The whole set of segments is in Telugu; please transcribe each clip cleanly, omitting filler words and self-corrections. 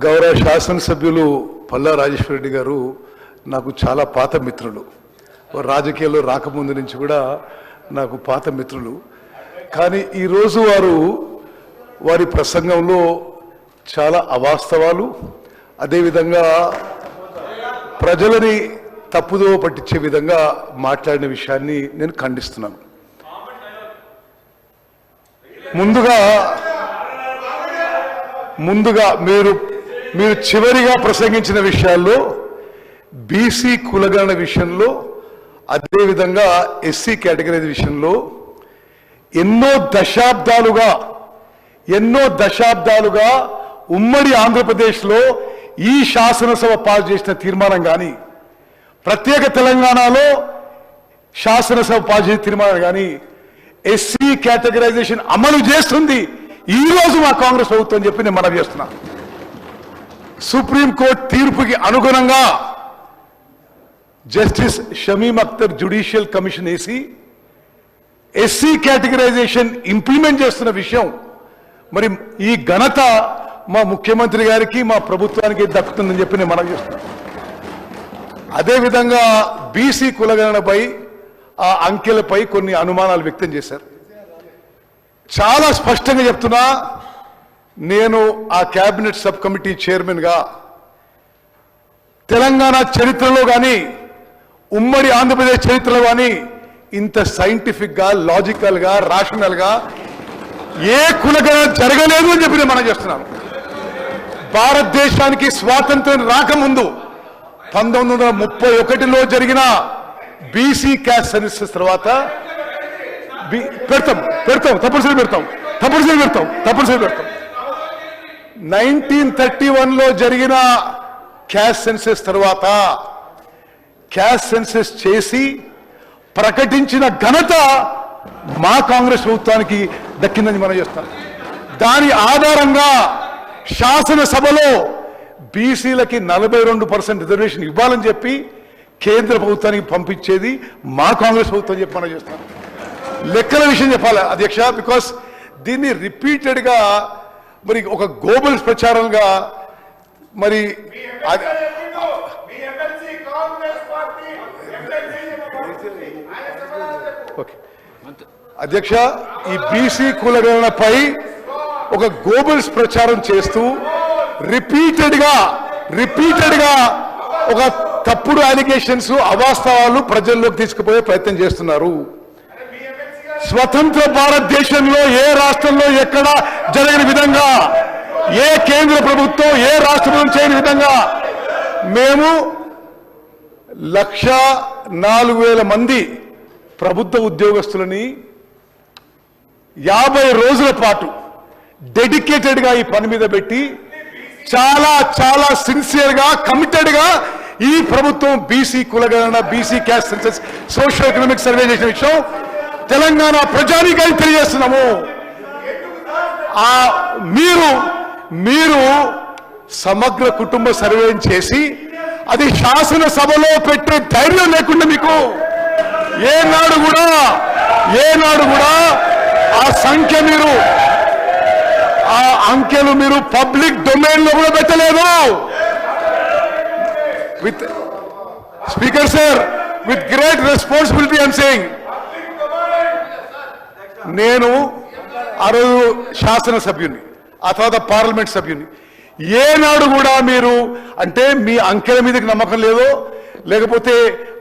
గౌరవ శాసనసభ్యులు పల్లా రాజేశ్వర రెడ్డి గారు నాకు చాలా పాత మిత్రులు. రాజకీయాల్లో రాకముందు నుంచి కూడా నాకు పాత మిత్రులు. కానీ ఈరోజు వారి ప్రసంగంలో చాలా అవాస్తవాలు, అదేవిధంగా ప్రజలని తప్పుదోవ పట్టించే విధంగా మాట్లాడిన విషయాన్ని నేను ఖండిస్తున్నాను. ముందుగా మీరు చివరిగా ప్రసంగించిన విషయాల్లో బీసీ కులగణన విషయంలో, అదేవిధంగా ఎస్సీ కేటగిరీ విషయంలో ఎన్నో దశాబ్దాలుగా ఉమ్మడి ఆంధ్రప్రదేశ్లో ఈ శాసనసభ పాస్ చేసిన తీర్మానం కానీ, ప్రత్యేక తెలంగాణలో శాసనసభ పాస్ చేసిన తీర్మానం కానీ ఎస్సీ కేటగరైజేషన్ అమలు చేస్తుంది ఈరోజు మా కాంగ్రెస్ ప్రభుత్వం చెప్పి నేను మనవి చేస్తున్నా. సుప్రీంకోర్టు తీర్పుకి అనుగుణంగా justice Shamim Akhtar judicial commission వేసి ఎస్సీ కేటగరైజేషన్ ఇంప్లిమెంట్ చేస్తున్న విషయం మరి ఈ ఘనత మా ముఖ్యమంత్రి గారికి, మా ప్రభుత్వానికి దక్కుతుందని చెప్పి నేను మనవి చేస్తున్నా. అదేవిధంగా బీసీ కులగణనపై, ఆ అంకెలపై కొన్ని అనుమానాలు వ్యక్తం చేశారు. చాలా స్పష్టంగా చెప్తున్నా, నేను ఆ క్యాబినెట్ సబ్ కమిటీ చైర్మన్గా తెలంగాణ చరిత్రలో కానీ, ఉమ్మడి ఆంధ్రప్రదేశ్ చరిత్రలో కానీ ఇంత సైంటిఫిక్గా, లాజికల్గా, రాషనల్గా ఏ కులగణన జరగలేదు అని చెప్పి నేను మనం చేస్తున్నాను. భారతదేశానికి స్వాతంత్ర్యం రాకముందు 1931లో జరిగిన బీసీ క్యాస్ట్ సెన్సస్ తర్వాత తప్పనిసరి పెడతాం 1931లో జరిగిన క్యాస్ట్ సెన్సస్ తర్వాత క్యాస్ట్ సెన్సస్ చేసి ప్రకటించిన ఘనత మా కాంగ్రెస్ ప్రభుత్వానికి దక్కిందని మనం చేస్తాం. దాని ఆధారంగా శాసనసభలో బీసీలకి 42% రిజర్వేషన్ ఇవ్వాలని చెప్పి కేంద్ర ప్రభుత్వానికి పంపించేది మా కాంగ్రెస్ ప్రభుత్వం చెప్పి మనం చేస్తాం. లెక్కల విషయం చెప్పాలి అధ్యక్ష, బికాస్ దీన్ని రిపీటెడ్గా మరి ఒక గ్లోబల్ ప్రచారంగా మరి అధ్యక్ష, ఈ బీసీ కులగణనపై ఒక గ్లోబల్స్ ప్రచారం చేస్తూ రిపీటెడ్గా ఒక తప్పుడు అలిగేషన్స్, అవాస్తవాలు ప్రజల్లోకి తీసుకుపోయే ప్రయత్నం చేస్తున్నారు. స్వతంత్ర భారతదేశంలో ఏ రాష్ట్రంలో ఎక్కడ జరగని విధంగా, ఏ కేంద్ర ప్రభుత్వం ఏ రాష్ట్ర ప్రభుత్వం చేయని విధంగా మేము 104,000 మంది ప్రభుత్వ ఉద్యోగస్తులని 50 రోజుల పాటు డెడికేటెడ్గా ఈ పని మీద పెట్టి చాలా సిన్సియర్గా, కమిటెడ్గా ఈ ప్రభుత్వం బీసీ కులగణన, BC caste census, social economic survey చేసిన విషయం తెలంగాణ ప్రజానీకానికి తెలియజేస్తున్నాము. మీరు సమగ్ర కుటుంబ సర్వే చేసి అది శాసనసభలో పెట్టే ధైర్యం లేకుండా మీకు ఏనాడు కూడా ఆ సంఖ్య ఆ అంకెలు మీరు పబ్లిక్ డొమైన్ లో కూడా పెట్టలేదు. With speaker sir, with great responsibility I'm saying, నేను ఆ రోజు శాసనసభ్యుని, ఆ తర్వాత పార్లమెంట్ సభ్యుని, ఏనాడు కూడా మీరు అంటే మీ అంకెల మీదకి నమ్మకం లేదో, లేకపోతే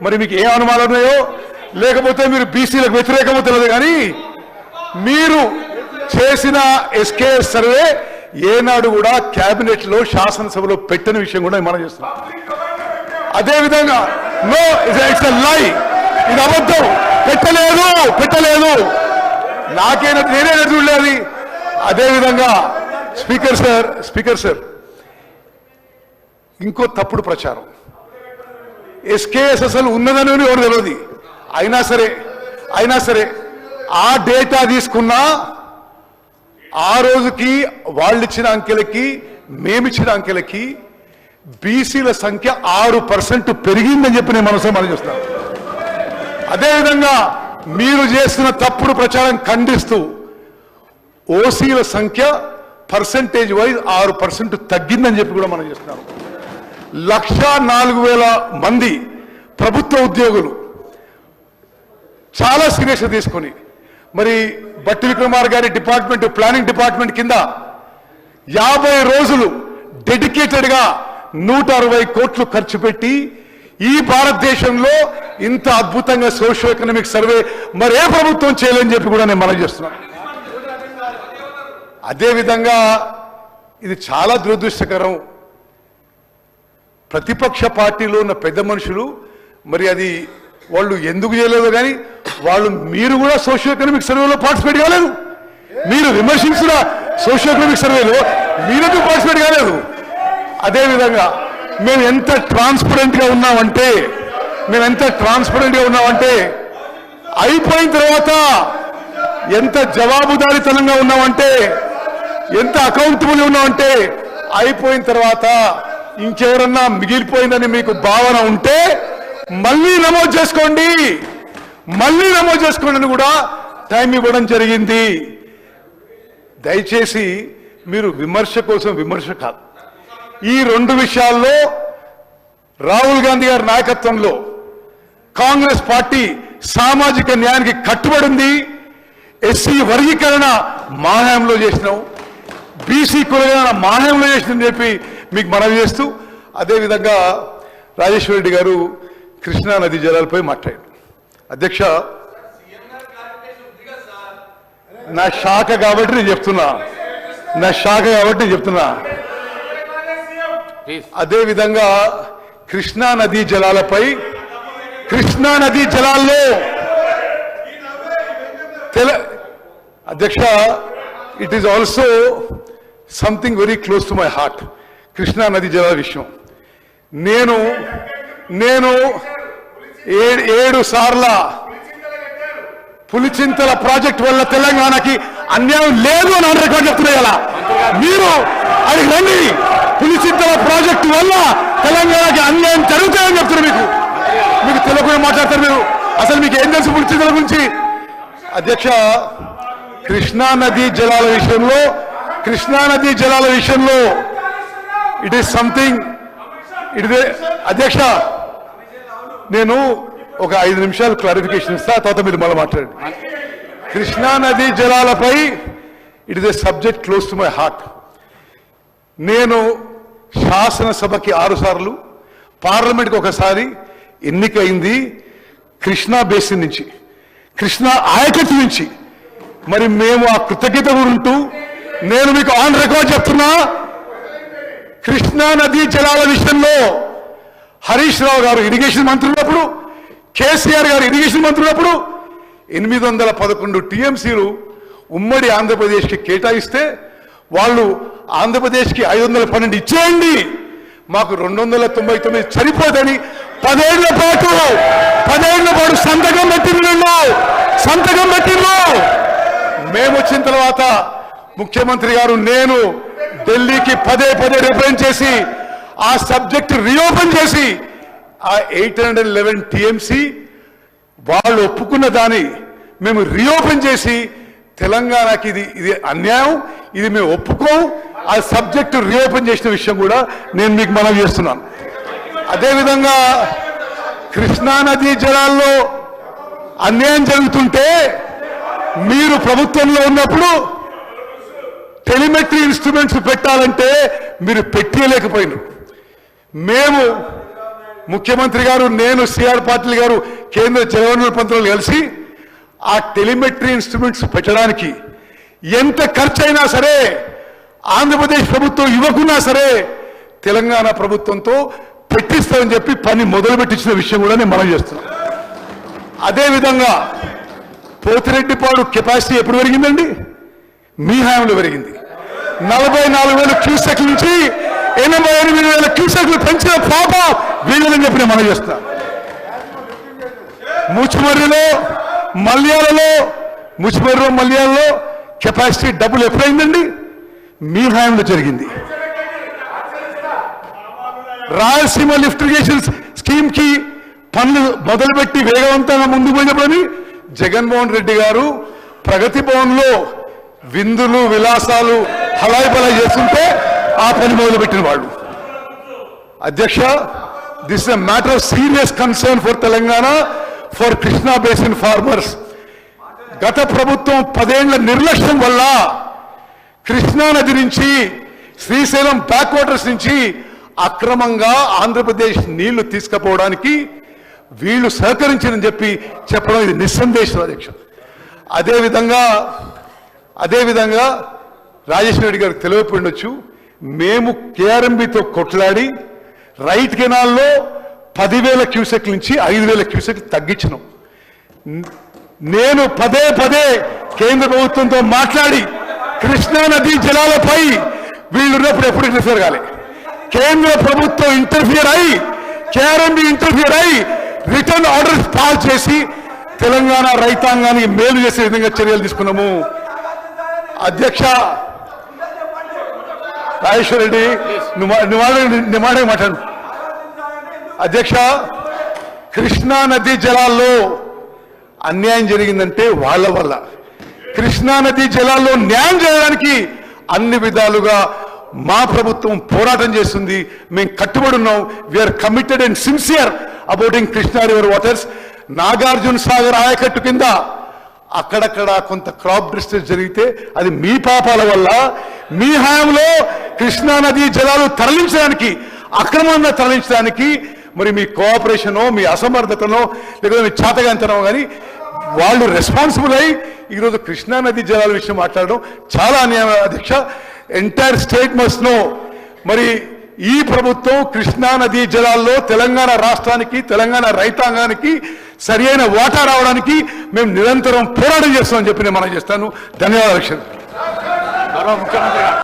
మరి మీకు ఏ అనుమానాలు ఉన్నాయో, లేకపోతే మీరు బీసీలకు వ్యతిరేకమో తెలియదు, కానీ మీరు చేసిన ఎస్కేఎస్ సర్వే ఏనాడు కూడా క్యాబినెట్ లో, శాసనసభలో పెట్టిన విషయం కూడా మనం చేస్తున్నాం. అదేవిధంగా నో, ఇట్స్ ఎ లై, ఇది అబద్ధం, పెట్టలేదు నేనే చూడలేదు. అదేవిధంగా స్పీకర్ సార్ ఇంకో తప్పుడు ప్రచారం, ఎస్కేఎస్ అసలు ఉన్నదని ఎవరు తెలియదు. అయినా సరే ఆ డేటా తీసుకున్నా ఆ రోజుకి వాళ్ళు ఇచ్చిన అంకెలకి, మేమిచ్చిన అంకెలకి బీసీల సంఖ్య 6% పెరిగిందని చెప్పి నేను మనం చేస్తాను. అదేవిధంగా మీరు చేస్తున్న తప్పుడు ప్రచారం ఖండిస్తూ ఓసీల సంఖ్య పర్సెంటేజ్ వైజ్ 6% తగ్గిందని చెప్పి కూడా మనం చేస్తున్నాం. 1,04,000 మంది ప్రభుత్వ ఉద్యోగులు చాలా సీరియస్గా తీసుకొని మరి బట్టి విక్రమార్ గారి డిపార్ట్మెంట్ ప్లానింగ్ డిపార్ట్మెంట్ కింద 50 రోజులు డెడికేటెడ్గా 160 కోట్లు ఖర్చు పెట్టి ఈ భారతదేశంలో ఇంత అద్భుతంగా సోషియో ఎకనామిక్ సర్వే మరే ప్రభుత్వం చేయలేని చెప్పి కూడా నేను మనం చేస్తున్నాను. అదేవిధంగా ఇది చాలా దురదృష్టకరం. ప్రతిపక్ష పార్టీలో ఉన్న పెద్ద మనుషులు మరి అది వాళ్ళు ఎందుకు చేయలేదో కానీ మీరు కూడా సోషియో ఎకనామిక్ సర్వేలో పార్టిసిపేట్ కాలేదు. మీరు విమర్శించిన సోషియో ఎకనామిక్ సర్వేలో మీరెందుకు పార్టిసిపేట్ కాలేదు? అదేవిధంగా మేము ఎంత ట్రాన్స్పరెంట్గా ఉన్నామంటే అయిపోయిన తర్వాత ఎంత జవాబుదారీతనంగా ఉన్నామంటే ఎంత అకౌంటబుల్ ఉన్నామంటే అయిపోయిన తర్వాత ఇంకెవరన్నా మిగిలిపోయిందని మీకు భావన ఉంటే మళ్ళీ నమోదు చేసుకోండి అని కూడా టైం ఇవ్వడం జరిగింది. దయచేసి మీరు విమర్శ కోసం విమర్శ కాదు. ఈ 2 విషయాల్లో రాహుల్ గాంధీ గారి నాయకత్వంలో కాంగ్రెస్ పార్టీ సామాజిక న్యాయానికి కట్టుబడి ఉంది. ఎస్సీ వర్గీకరణ మాహ్యంలో చేసినాం, బీసీ కులగణన మాహ్యంలో చేసిందని చెప్పి మీకు మనవి చేస్తూ, అదేవిధంగా రాజేశ్వర రెడ్డి గారు కృష్ణా నదీ జలాలపై మాట్లాడారు. అధ్యక్ష, నా శాఖ కాబట్టి నేను చెప్తున్నా. అదేవిధంగా కృష్ణా నదీ జలాల్లో అధ్యక్ష, it is also something very close to my heart. Krishna నదీ జలాల విషయం నేను 7 సార్ల పులిచింతల ప్రాజెక్ట్ వల్ల తెలంగాణకి అన్యాయం లేదు అని రికార్డు చెప్తున్నాయి. అలా మీరు అది రండి, పులిచింతల ప్రాజెక్టు వల్ల తెలంగాణకి అన్యాయం జరుగుతాయని చెప్తున్నారు. మీకు తెలియకుండా మాట్లాడతారు. మీరు అసలు మీకు ఏం తెలుసు పులిచింతల గురించి? అధ్యక్ష, కృష్ణా నదీ జలాల విషయంలో ఇట్ ఈస్ సంథింగ్ అధ్యక్ష, నేను ఒక 5 నిమిషాలు క్లారిఫికేషన్ ఇస్తా, తర్వాత మీరు మళ్ళీ మాట్లాడండి. కృష్ణా నదీ జలాలపై it is a subject close to my heart. నేను శాసనసభకి 6 సార్లు, పార్లమెంట్కి 1 సారి ఎన్నికైంది కృష్ణా బేసిన్ నుంచి, కృష్ణా ఆయకట్టు నుంచి. మరి మేము ఆ కృతజ్ఞత ఉంటూ నేను మీకు ఆన్ రికార్డ్ చెప్తున్నా, కృష్ణా నదీ జలాల విషయంలో హరీష్ రావు గారు ఇరిగేషన్ మంత్రి ఉన్నప్పుడు, కేసీఆర్ గారు ఇరిగేషన్ మంత్రి ఉన్నప్పుడు 811 టీఎంసీలు ఉమ్మడి ఆంధ్రప్రదేశ్కి కేటాయిస్తే వాళ్ళు ఆంధ్రప్రదేశ్కి 512 ఇచ్చేయండి, మాకు 299 సరిపోదని 10 ఏళ్ల పాటు సంతకం పెట్టిండ్రు. మేము వచ్చిన తర్వాత ముఖ్యమంత్రి గారు నేను ఢిల్లీకి పదే రిప్రజెంట్ చేసి ఆ సబ్జెక్ట్ రీఓపెన్ చేసి ఆ 811 టీఎంసీ వాళ్ళు ఒప్పుకున్న దాన్ని మేము రీఓపెన్ చేసి తెలంగాణకి ఇది అన్యాయం, ఇది మేము ఒప్పుకోం, ఆ సబ్జెక్టు రీఓపెన్ చేసిన విషయం కూడా నేను మీకు మనవి చేస్తున్నాను. అదేవిధంగా కృష్ణా నదీ జలాల్లో అన్యాయం జరుగుతుంటే మీరు ప్రభుత్వంలో ఉన్నప్పుడు టెలిమెట్రీ ఇన్స్ట్రుమెంట్స్ పెట్టాలంటే మీరు పెట్టలేకపోయినారు. మేము ముఖ్యమంత్రి గారు, నేను, సిఆర్ పాటిల్ గారు, కేంద్ర జలవనరుల మంత్రులు కలిసి ఆ టెలిమెట్రీ ఇన్స్ట్రుమెంట్స్ పెట్టడానికి ఎంత ఖర్చు అయినా సరే ఆంధ్రప్రదేశ్ ప్రభుత్వం ఇవ్వకున్నా సరే తెలంగాణ ప్రభుత్వంతో పెట్టిస్తామని చెప్పి పని మొదలు పెట్టించిన విషయం కూడా నేను మనం చేస్తున్నాను. అదేవిధంగా పోతిరెడ్డిపాడు కెపాసిటీ ఎప్పుడు పెరిగిందండి? మీ హయాంలో పెరిగింది. 44,000 క్యూసెక్ల నుంచి 88,000 క్యూసెక్లు పెంచిన పాప వీళ్ళని చెప్పి నేను మనం చేస్తున్నాను. ముచ్చుమర్రిలో మల్యాలలో కెపాసిటీ డబుల్ ఎప్పుడైందండి? మీ హయాంలో జరిగింది. రాయలసీమ లిఫ్ట్ ఇరిగేషన్ స్కీమ్ కి పనులు మొదలుపెట్టి వేగవంతంగా ముందుకు పోయినప్పుడని జగన్మోహన్ రెడ్డి గారు ప్రగతి భవన్ లో విందులు విలాసాలు హలాయి బలాయి చేస్తుంటే ఆ పని మొదలుపెట్టిన వాళ్ళు. అధ్యక్ష, this is a matter of serious concern for Telangana, for Krishna basin farmers. గత ప్రభుత్వం 10 ఏళ్ల నిర్లక్ష్యం వల్ల కృష్ణా నది నుంచి, శ్రీశైలం బ్యాక్ వాటర్స్ నుంచి అక్రమంగా ఆంధ్రప్రదేశ్ నీళ్లు తీసుకుపోవడానికి వీళ్ళు సహకరించారని చెప్పడం ఇది నిస్సందేశం అధ్యక్ష. అదేవిధంగా రాజేశ్వర రెడ్డి గారికి తెలియకపోయి ఉండొచ్చు, మేము కేఆర్ఎంబితో కొట్లాడి రైట్ కెనాల్లో 10,000 క్యూసెక్ నుంచి 5,000 క్యూసెక్ తగ్గించినాం. నేను పదే కేంద్ర ప్రభుత్వంతో మాట్లాడి కృష్ణా నదీ జలాలపై వీళ్ళున్నప్పుడు ఎప్పుడు ఇంటర్ఫియర్ కాలే. కేంద్ర ప్రభుత్వం ఇంటర్ఫియర్ అయి, కేఆర్ఎంబి ఇంటర్ఫియర్ అయి రిటర్న్ ఆర్డర్స్ పాస్ చేసి తెలంగాణ రైతాంగానికి మేలు చేసే విధంగా చర్యలు తీసుకున్నాము. అధ్యక్ష రాజేశ్వర రెడ్డి, నువ్వు మాట్లాడు. అధ్యక్ష, కృష్ణా నదీ జలాల్లో అన్యాయం జరిగిందంటే వాళ్ళ వల్ల. కృష్ణా నదీ జలాల్లో న్యాయం చేయడానికి అన్ని విధాలుగా మా ప్రభుత్వం పోరాటం చేస్తుంది. మేము కట్టుబడి ఉన్నాం. We are committed and sincere abouting Krishna river waters. Nagarjuna Sagar ఆయకట్టు కింద అక్కడక్కడ కొంత క్రాప్ డిస్ట్రెస్ జరిగితే అది మీ పాపాల వల్ల. మీ హయాంలో కృష్ణా నదీ జలాలు తరలించడానికి, అక్రమంగా తరలించడానికి మరి మీ కోఆపరేషనో, మీ అసమర్థతనో, లేకపోతే మీ చాతగాంతనో కానీ వాళ్ళు రెస్పాన్సిబుల్ అయి ఈరోజు కృష్ణా నదీ జలాల విషయం మాట్లాడడం చాలా అన్యాయం అధ్యక్ష. Entire state must know. మరి ఈ ప్రభుత్వం కృష్ణా నదీ జలాల్లో తెలంగాణ రాష్ట్రానికి, తెలంగాణ రైతాంగానికి సరి అయిన వాటా రావడానికి మేము నిరంతరం పోరాటం చేస్తామని చెప్పి నేను మనం చేస్తాను. ధన్యవాదాలు.